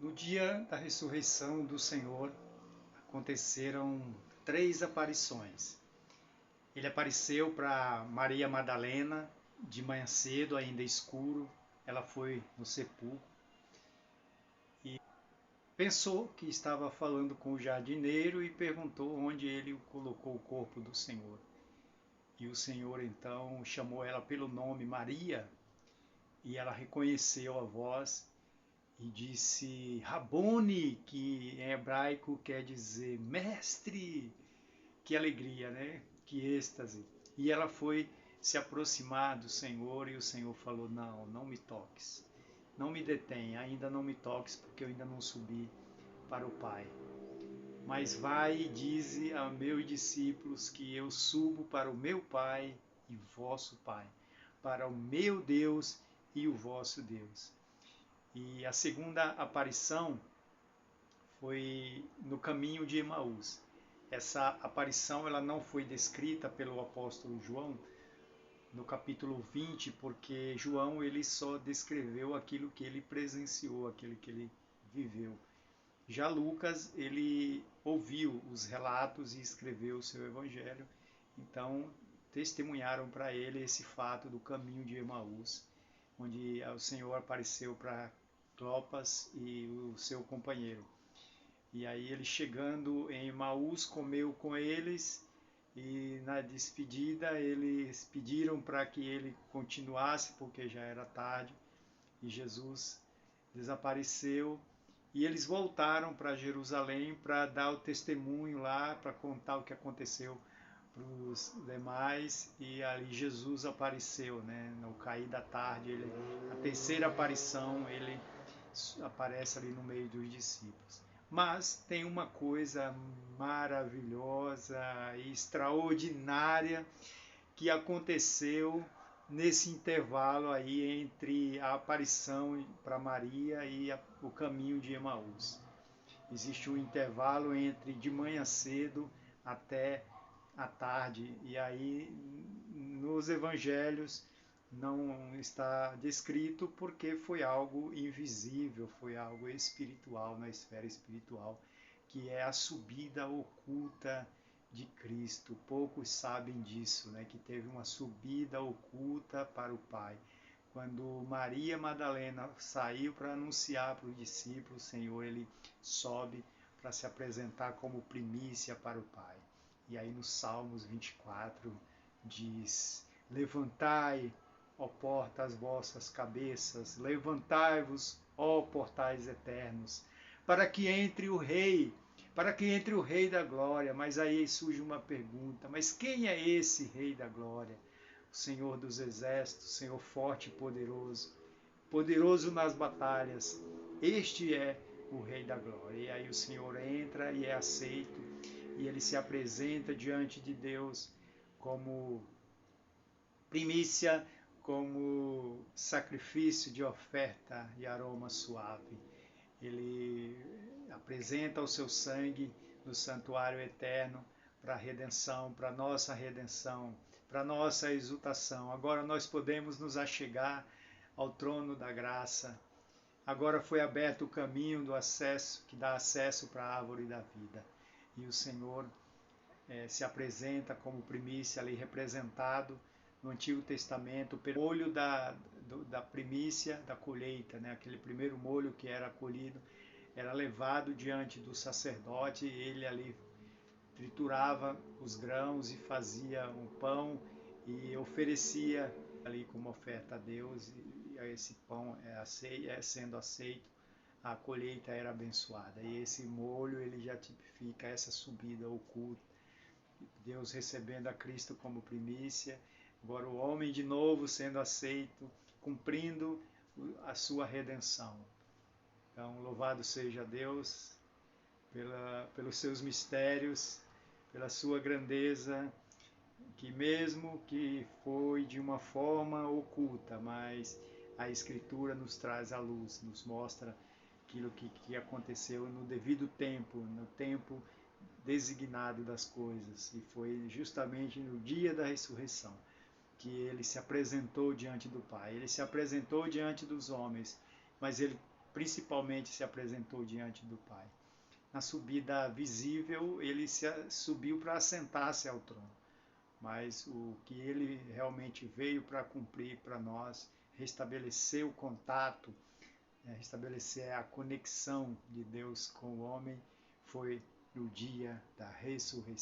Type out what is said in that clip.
No dia da ressurreição do Senhor, aconteceram 3 aparições. Ele apareceu para Maria Madalena de manhã cedo, ainda escuro. Ela foi no sepulcro e pensou que estava falando com o jardineiro e perguntou onde ele colocou o corpo do Senhor. E o Senhor então chamou ela pelo nome Maria, e ela reconheceu a voz e disse Rabone, que em hebraico quer dizer mestre. Que alegria, né? Que êxtase. E ela foi se aproximar do Senhor e o Senhor falou: não me toques, não me detenha, ainda não me toques, porque eu ainda não subi para o Pai. Mas vai e dize a meus discípulos que eu subo para o meu Pai e vosso Pai, para o meu Deus e o vosso Deus. E a segunda aparição foi no caminho de Emaús. Essa aparição ela não foi descrita pelo apóstolo João no capítulo 20, porque João ele só descreveu aquilo que ele presenciou, aquilo que ele viveu. Já Lucas ele ouviu os relatos e escreveu o seu evangelho, então testemunharam para ele esse fato do caminho de Emaús, onde o Senhor apareceu para Clopas e o seu companheiro. E aí ele chegando em Emaús comeu com eles e na despedida eles pediram para que ele continuasse porque já era tarde e Jesus desapareceu e eles voltaram para Jerusalém para dar o testemunho lá, para contar o que aconteceu para os demais e ali Jesus apareceu, né? No cair da tarde, a terceira aparição, ele aparece ali no meio dos discípulos. Mas tem uma coisa maravilhosa e extraordinária que aconteceu nesse intervalo aí entre a aparição para Maria e o caminho de Emaús. Existe um intervalo entre de manhã cedo até a tarde, e aí nos evangelhos não está descrito porque foi algo invisível, foi algo espiritual, na esfera espiritual, que é a subida oculta de Cristo. Poucos sabem disso, né? Que teve uma subida oculta para o Pai. Quando Maria Madalena saiu para anunciar para os discípulos, o Senhor ele sobe para se apresentar como primícia para o Pai. E aí no Salmos 24 diz: levantai, ó portas, as vossas cabeças, levantai-vos, ó portais eternos, para que entre o Rei, para que entre o Rei da Glória. Mas aí surge uma pergunta: mas quem é esse Rei da Glória? O Senhor dos Exércitos, Senhor forte e poderoso, poderoso nas batalhas. Este é o Rei da Glória. E aí o Senhor entra e é aceito, e ele se apresenta diante de Deus como primícia, como sacrifício de oferta de aroma suave. Ele apresenta o seu sangue no santuário eterno para a redenção, para a nossa redenção, para a nossa exultação. Agora nós podemos nos achegar ao trono da graça. Agora foi aberto o caminho do acesso, que dá acesso para a árvore da vida. E o Senhor se apresenta como primícia ali representado no Antigo Testamento pelo molho da primícia da colheita, né? Aquele primeiro molho que era colhido era levado diante do sacerdote, e ele ali triturava os grãos e fazia um pão e oferecia ali como oferta a Deus, e esse pão sendo aceito, a colheita era abençoada. E esse molho ele já tipifica essa subida oculta, Deus recebendo a Cristo como primícia, agora o homem de novo sendo aceito, cumprindo a sua redenção. Então, louvado seja Deus pelos seus mistérios, pela sua grandeza, que mesmo que foi de uma forma oculta, mas a Escritura nos traz à luz, nos mostra aquilo que aconteceu no devido tempo, no tempo designado das coisas. E foi justamente no dia da ressurreição que ele se apresentou diante do Pai. Ele se apresentou diante dos homens, mas ele principalmente se apresentou diante do Pai. Na subida visível, ele subiu para assentar-se ao trono. Mas o que ele realmente veio para cumprir para nós, restabelecer o contato, restabelecer a conexão de Deus com o homem, foi no dia da ressurreição.